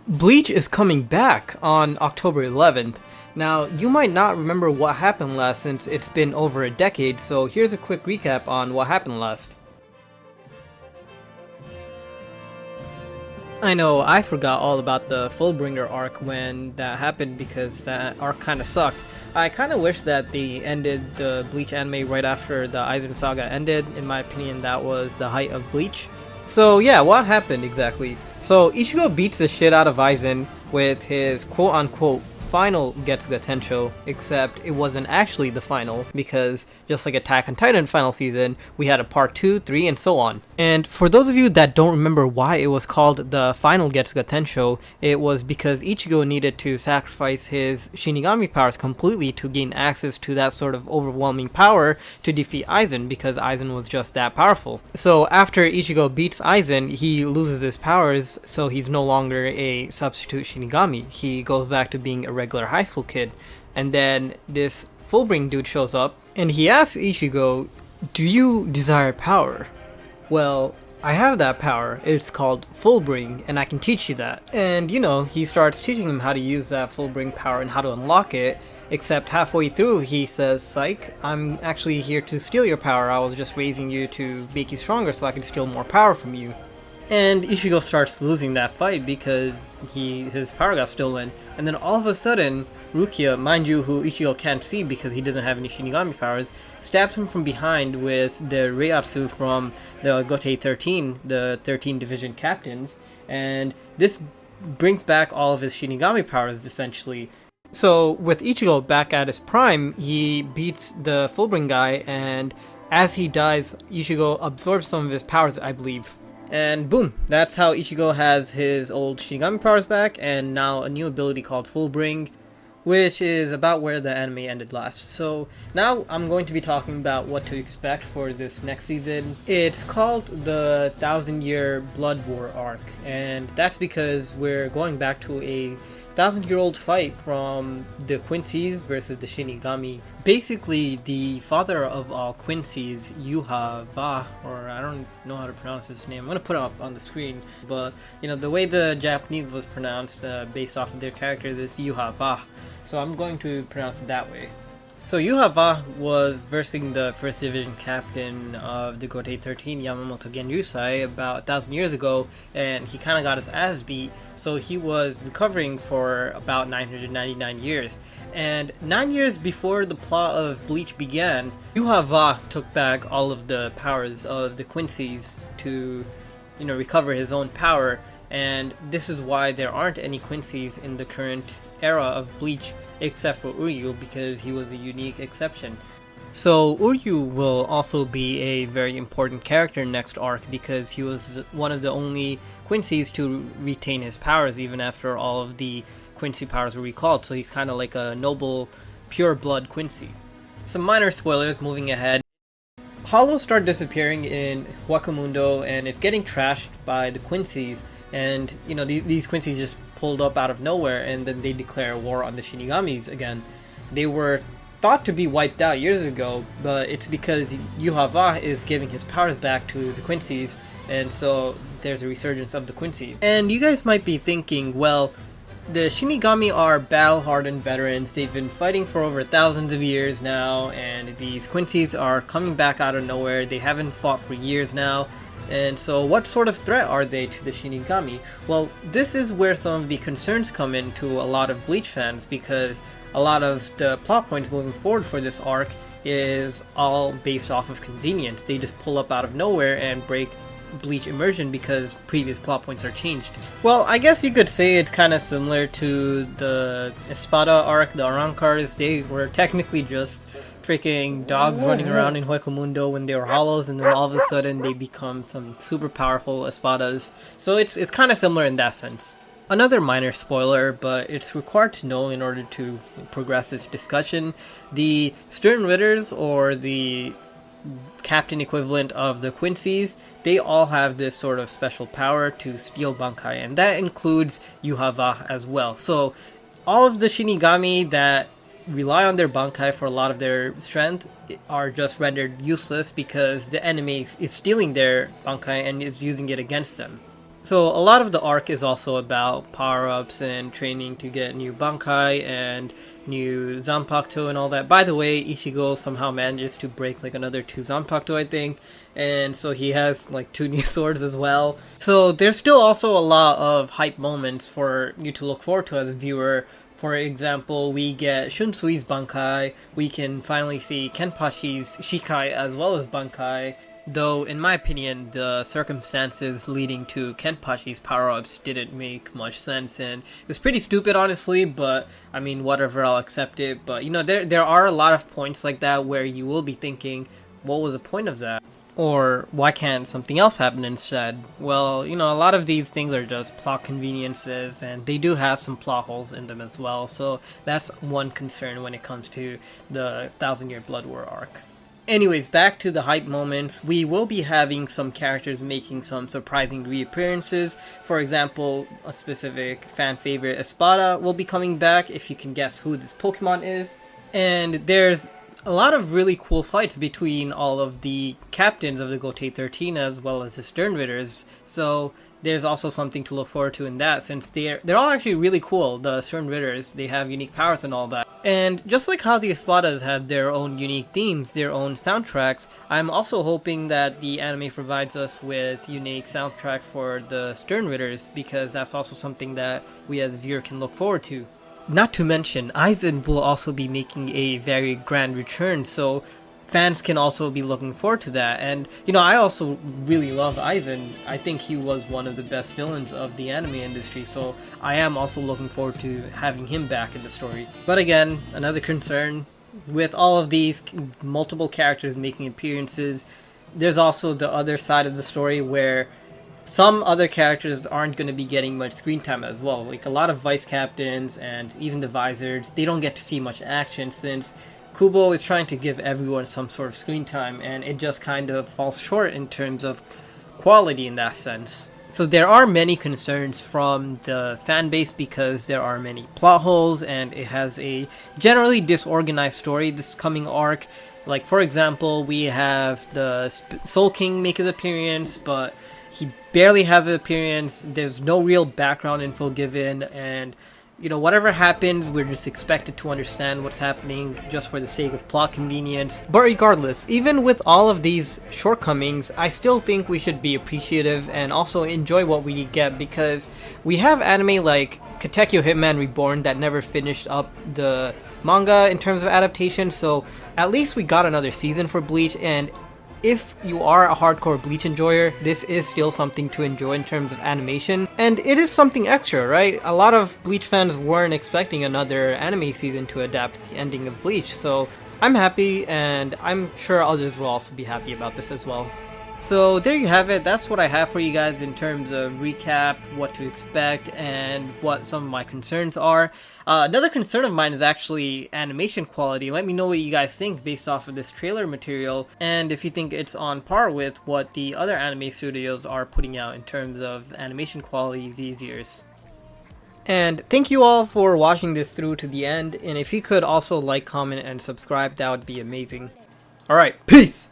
Bleach is coming back on October 11th. Now, you might not remember what happened last since it's been over a decade, so here's a quick recap on what happened last. I know, I forgot all about the Fullbringer arc when that happened because that arc kinda sucked. I kinda wish that they ended the Bleach anime right after the Aizen saga ended. In my opinion, that was the height of Bleach. So yeah, what happened exactly? So Ichigo beats the shit out of Aizen with his quote-unquote final Getsuga Tensho, except it wasn't actually the final, because just like Attack on Titan final season, we had a part 2, 3, and so on. And for those of you that don't remember why it was called the final Getsuga Tensho, it was because Ichigo needed to sacrifice his Shinigami powers completely to gain access to that sort of overwhelming power to defeat Aizen, because Aizen was just that powerful. So after Ichigo beats Aizen, he loses his powers, so he's no longer a substitute Shinigami. He goes back to being a regular high school kid, and then this Fullbring dude shows up and he asks Ichigo, "Do you desire power?" "Well, I have that power. It's called Fullbring, and I can teach you that." And you know, he starts teaching him how to use that Fullbring power and how to unlock it, except halfway through he says, "Psych, I'm actually here to steal your power. I was just raising you to make you stronger so I can steal more power from you." And Ichigo starts losing that fight because his power got stolen. And then all of a sudden, Rukia, mind you, who Ichigo can't see because he doesn't have any Shinigami powers, stabs him from behind with the Reiatsu from the Gotei 13, the 13 division captains. And this brings back all of his Shinigami powers, essentially. So with Ichigo back at his prime, he beats the Fullbring guy, and as he dies, Ichigo absorbs some of his powers, I believe. And boom, that's how Ichigo has his old Shinigami powers back, and now a new ability called Fullbring, which is about where the anime ended last. So now I'm going to be talking about what to expect for this next season. It's called the 1,000-Year Blood War arc, and that's because we're going back to a 1,000-year-old fight from the Quincy's versus the Shinigami. Basically, the father of all Quincy's, Yuha Va, or I don't know how to pronounce his name. I'm gonna put it up on the screen, but you know, the way the Japanese was pronounced based off of their characters is Yuha Va, so I'm going to pronounce it that way. So Yuha Va was versing the 1st Division captain of the Gotei 13, Yamamoto Genryusai, about 1,000 years ago, and he kind of got his ass beat, so he was recovering for about 999 years. And 9 years before the plot of Bleach began, Yuha Va took back all of the powers of the Quincy's to, you know, recover his own power, and this is why there aren't any Quincy's in the current era of Bleach, except for Uryu, because he was a unique exception. So Uryu will also be a very important character next arc because he was one of the only Quincy's to retain his powers even after all of the Quincy powers were recalled, so he's kind of like a noble, pure blood Quincy. Some minor spoilers moving ahead. Hollows start disappearing in Huacamundo, and it's getting trashed by the Quincy's, and you know, these Quincy's just pulled up out of nowhere, and then they declare war on the Shinigamis again. They were thought to be wiped out years ago, but it's because Yuha Va is giving his powers back to the Quincy's, and so there's a resurgence of the Quincy's. And you guys might be thinking, well, the Shinigami are battle-hardened veterans. They've been fighting for over thousands of years now, and these Quincy's are coming back out of nowhere. They haven't fought for years now. And so what sort of threat are they to the Shinigami? Well, this is where some of the concerns come in to a lot of Bleach fans, because a lot of the plot points moving forward for this arc is all based off of convenience. They just pull up out of nowhere and break Bleach immersion because previous plot points are changed. Well, I guess you could say it's kind of similar to the Espada arc, the Arancars. They were technically just freaking dogs running around in Huecamundo when they were hollows, and then all of a sudden they become some super powerful espadas. So it's kind of similar in that sense. Another minor spoiler, but it's required to know in order to progress this discussion. The Stern Ritters, or the captain equivalent of the Quincy's, they all have this sort of special power to steal Bankai, and that includes Yuha Va as well. So all of the Shinigami that rely on their Bankai for a lot of their strength are just rendered useless because the enemy is stealing their Bankai and is using it against them. So a lot of the arc is also about power-ups and training to get new Bankai and new Zanpakuto and all that. By the way, Ichigo somehow manages to break like another 2 Zanpakuto, I think. And so he has like 2 new swords as well. So there's still also a lot of hype moments for you to look forward to as a viewer. For example, we get Shunsui's Bankai, we can finally see Kenpashi's Shikai as well as Bankai. Though, in my opinion, the circumstances leading to Kenpashi's power-ups didn't make much sense, and it was pretty stupid, honestly, but, I mean, whatever, I'll accept it. But, you know, there are a lot of points like that where you will be thinking, what was the point of that? Or, why can't something else happen instead? Well, you know, a lot of these things are just plot conveniences, and they do have some plot holes in them as well, so that's one concern when it comes to the Thousand Year Blood War arc. Anyways, back to the hype moments, we will be having some characters making some surprising reappearances. For example, a specific fan favorite, Espada, will be coming back, if you can guess who this Pokemon is. And there's a lot of really cool fights between all of the captains of the Gotei 13 as well as the Stern Ritters. So there's also something to look forward to in that, since they're all actually really cool, the Stern Ritters. They have unique powers and all that. And just like how the Espadas had their own unique themes, their own soundtracks, I'm also hoping that the anime provides us with unique soundtracks for the Stern Ritters, because that's also something that we as a viewer can look forward to. Not to mention, Aizen will also be making a very grand return, so fans can also be looking forward to that. And, you know, I also really love Aizen. I think he was one of the best villains of the anime industry, so I am also looking forward to having him back in the story. But again, another concern, with all of these multiple characters making appearances, there's also the other side of the story where some other characters aren't going to be getting much screen time as well. Like a lot of vice captains and even the visors, they don't get to see much action, since Kubo is trying to give everyone some sort of screen time, and it just kind of falls short in terms of quality in that sense. So there are many concerns from the fan base because there are many plot holes, and it has a generally disorganized story this coming arc. Like, for example, we have the Soul King make his appearance, but he barely has an appearance. There's no real background info given, and you know, whatever happens, we're just expected to understand what's happening just for the sake of plot convenience. But regardless, even with all of these shortcomings, I still think we should be appreciative and also enjoy what we get, because we have anime like Katekyo Hitman Reborn that never finished up the manga in terms of adaptation, so at least we got another season for Bleach. And if you are a hardcore Bleach enjoyer, this is still something to enjoy in terms of animation, and it is something extra, right? A lot of Bleach fans weren't expecting another anime season to adapt the ending of Bleach, so I'm happy, and I'm sure others will also be happy about this as well. So there you have it. That's what I have for you guys in terms of recap, what to expect, and what some of my concerns are. Another concern of mine is actually animation quality. Let me know what you guys think based off of this trailer material, and if you think it's on par with what the other anime studios are putting out in terms of animation quality these years. And thank you all for watching this through to the end, and if you could also like, comment, and subscribe, that would be amazing. Alright, peace!